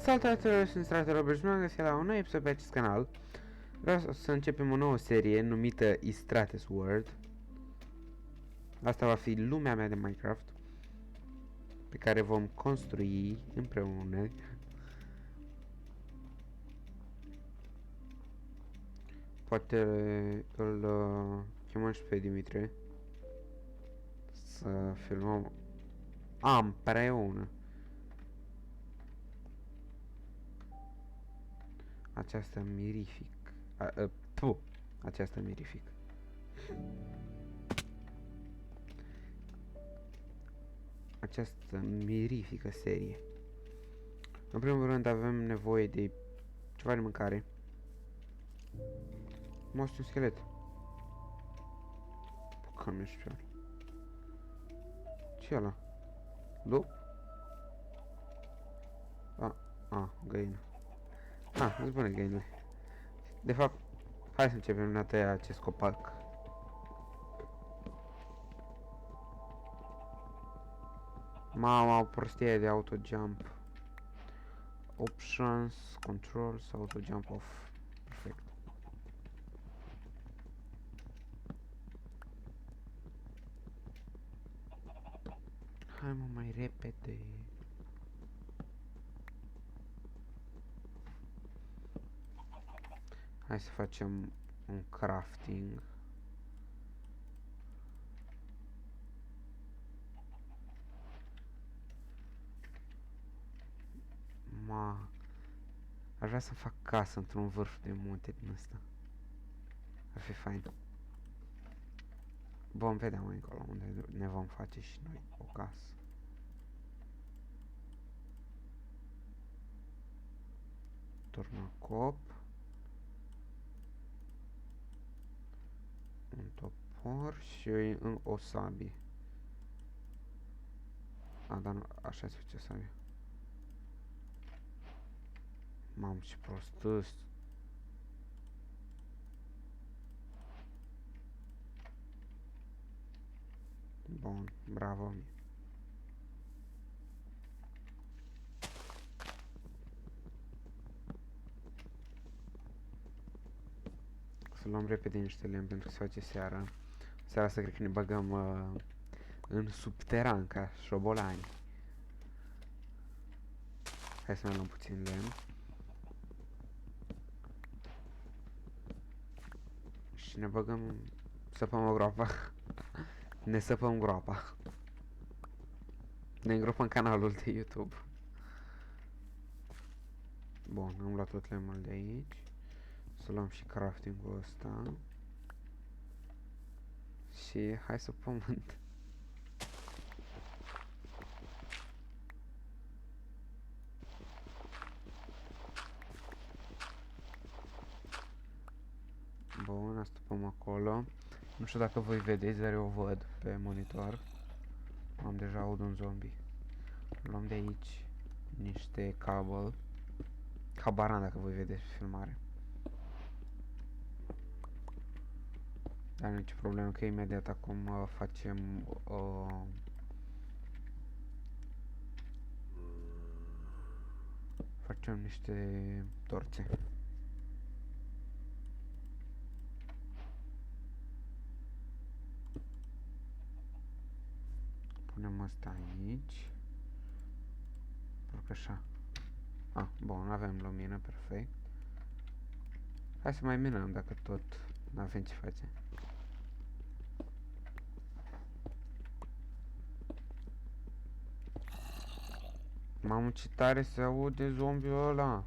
Salutare, sunt Stratele Bărș, m-am găsit la un nou episod pe acest canal. Vreau să începem o nouă serie numită Istrates World. Asta va fi lumea mea de Minecraft, pe care vom construi împreună. Poate îl chemăm și pe Dimitrie să filmăm împreună această mirific. Această mirific. Această mirifică serie. În primul rând avem nevoie de ceva de mâncare. Moști un schelet. Cam ești fior. Ce-i ăla? Lup? Găină. Îți bune găinile. De fapt, hai să începem a tăia acest copac. Mama, o prostie de auto-jump. Options, controls, auto-jump off. Perfect. Hai mă, mai repede. Hai să facem un crafting. Aș vrea să fac casă într-un vârf de munte din ăsta. Ar fi fain. Vom vedea mai încolo unde ne vom face și noi o casă. Turnăcop. Un topor și o sabie. Dar nu, așa se face sabie. Mamă, ce prost ăst. Bun, bravo mie. Să luăm repede niște lemn pentru că se face seara. Seara asta cred că ne băgăm în subteran ca șobolani. Hai să mai luăm puțin lemn. Și ne băgăm, săpăm o groapă. Ne săpăm groapa. Ne îngropăm canalul de YouTube. Bun, am luat tot lemnul de aici. Să luăm și crafting-ul ăsta. Și hai să pământ. Bun, asta păm acolo. Nu știu dacă voi vedeți, dar eu o văd pe monitor. Am deja aud un zombie. Luăm de aici niște cable. Habar n-am dacă voi vedeți pe filmare. Dar nu e nicio problemă, că imediat acum facem facem niște torțe. Punem asta aici. Pentru că așa. Bun, avem lumină, perfect. Hai să mai minăm dacă tot n-avem ce face. Mamă, ce tare se aude zombiul ăla.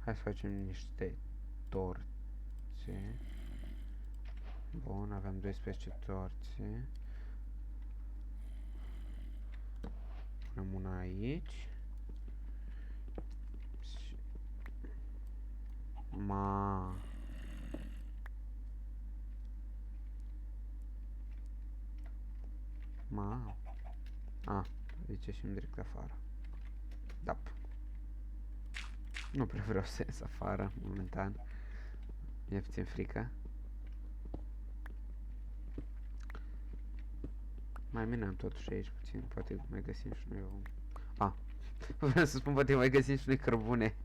Hai să facem niște torțe. Bun, avem 12 torțe. Punem una aici. Deci zice ieșim direct afară. Da. Nu prea vreau să ies afară, momentan. Mi-e puțin frică. Mai minăm totuși aici puțin, poate mai găsim și noi o... A, vreau să spun, poate mai găsim și noi cărbune.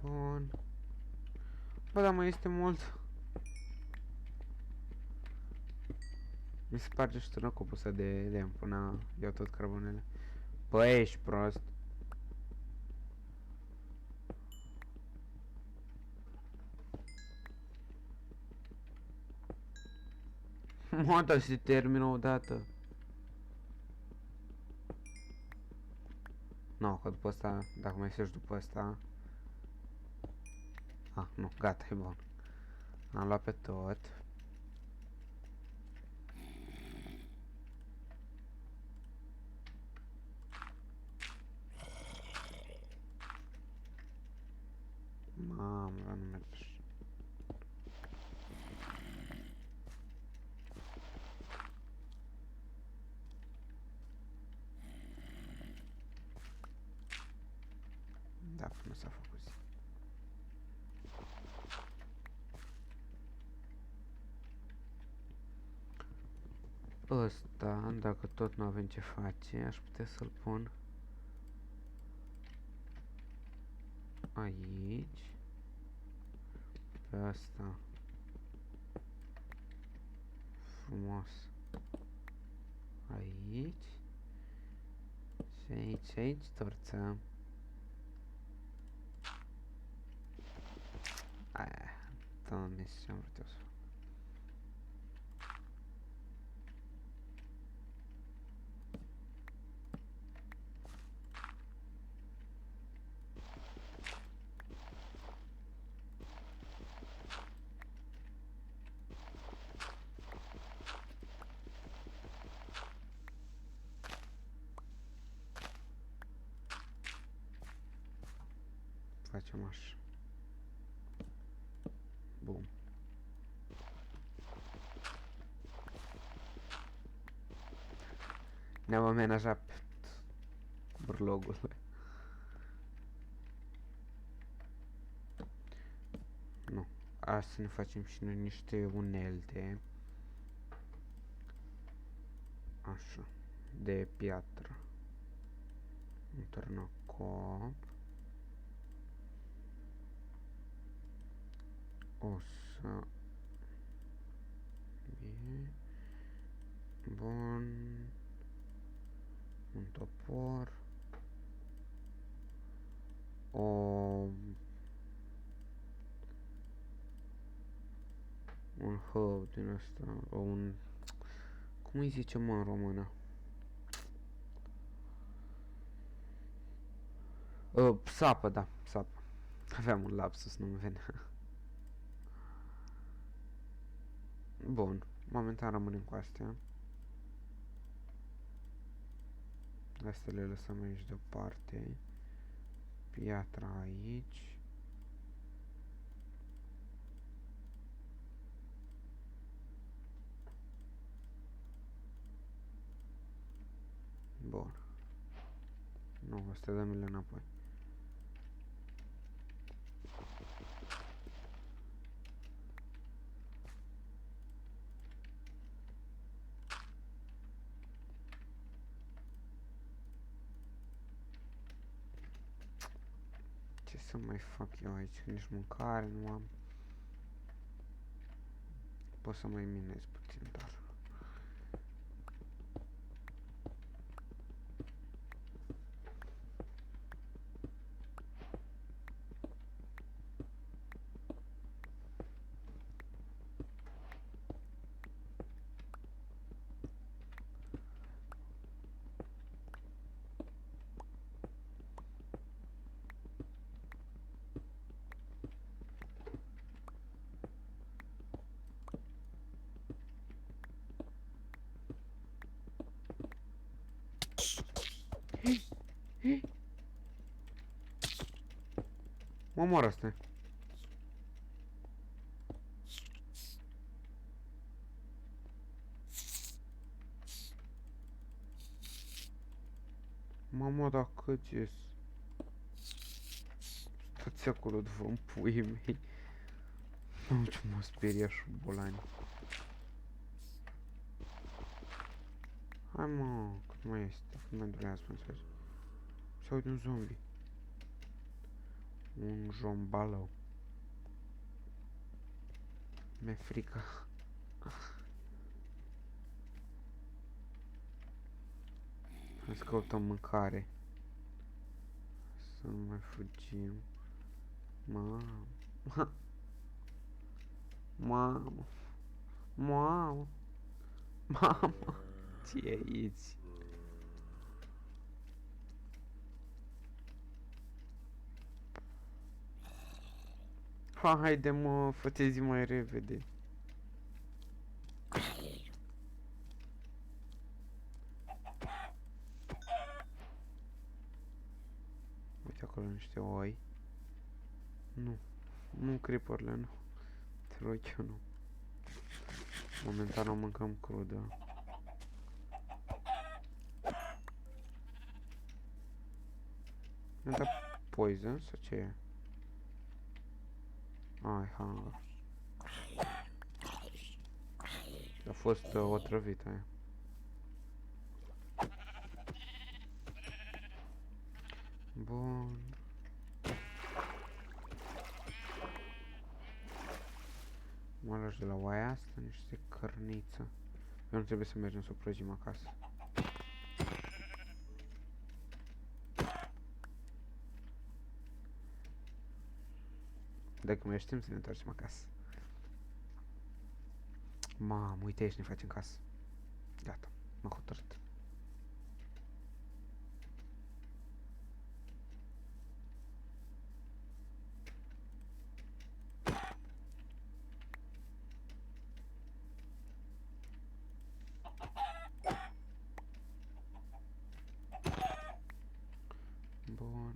Bun. Bă, dar mai este mult. Mi se sparge și târnăcopul ăsta de lemn până iau tot cărbunele. Bă, ești prost. Mă, dar se termină odată. Nu, că după asta, dacă mai faci după asta... Ah, nu, gata, e bun. Am luat pe tot. Mamă, nu merge. Da, până s-a făcut zi. Ăsta, dacă tot nu avem ce face, aș putea să-l pun aici. Pe asta. Frumos. Aici. Și aici, aici torțăm. Aia, doamne, ce-am vrut eu să fac. Facem așa. Bun. Ne-am amenajat pe burlogul. Nu. Asta să ne facem și noi niște unelte. Așa. De piatră. Un târnăcop. O să... Bine. Bun. Un topor. Un hău din asta. Un... Cum îi zice, mă, în română? Sapă, da, sapă. Aveam un lapsus, nu-mi venea. Bun, momentan rămânem cu astea. Astea le lăsăm aici deoparte. Piatra aici. Bun. Nu, astea dăm-le înapoi. Ce să mai fac eu aici? Nici mâncare nu am. Pot să mai minez puțin, dar... Mă omor asta. Mamă, dar cât ies? Stați acolo după în puii mei. Nu, ce mă speria și bolani. Hai mă, cât mai este? Cât mai durează, mă înțelegi? Se aude un zombie. Un jombalău. Mi-e frică. Hai să căutăm mâncare. Să nu mai fugim. Mamă. Mamă. Mamă. Mamă. Ce e aici? Haide mă, fă-te zi mai repede. Uite acolo niște oi. Nu. Nu creeper-le, nu. Te rog eu, nu. Momentan o mâncăm crudă. Mi-a dat poison sau ce e? Ai, hunger. A fost otrăvită aia. Bun. Mă lași de la oaia asta niște cărniță. Eu nu trebuie să mergem să o prăjim acasă. Dacă mai știm să ne întoarcem acasă. Mamă, uite aici ne facem casă. Gata, m-am hotărât. Bun.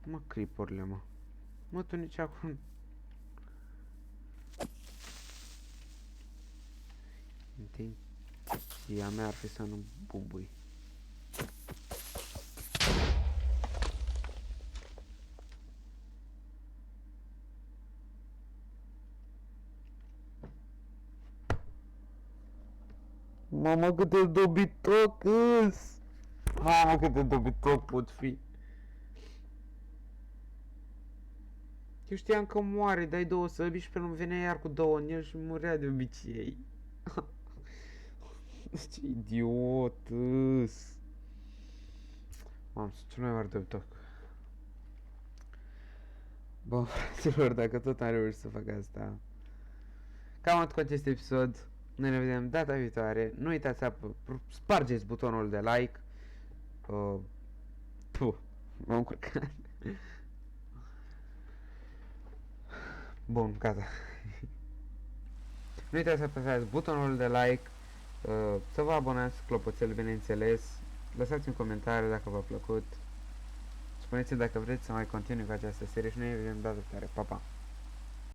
Mă, creeper-le, mă. Mă, tu nici acum... Intenția mea ar fi să nu bubui. Mamă, cât de dobitoc îs! Mamă, cât de dobitoc pot fi! Eu știam că moare, dai două săbi și pe urmă venea iar cu două în el și murea de obicei. Ce idiot îs! Mamă, sunt cel mai mare dobitoc. Bun, fraților, dacă tot am reușit să fac asta. Cam atât cu acest episod. Noi ne vedem data viitoare. Nu uitați să spargeți butonul de like. M-am încurcat. Bun, gata. Nu uitați să apăsați butonul de like. Să vă abonați, clopoțel, bineînțeles. Lăsați-mi comentarii dacă v-a plăcut. Spuneți-mi dacă vreți să mai continui cu această serie și noi ne vedem data viitoare. Pa, pa!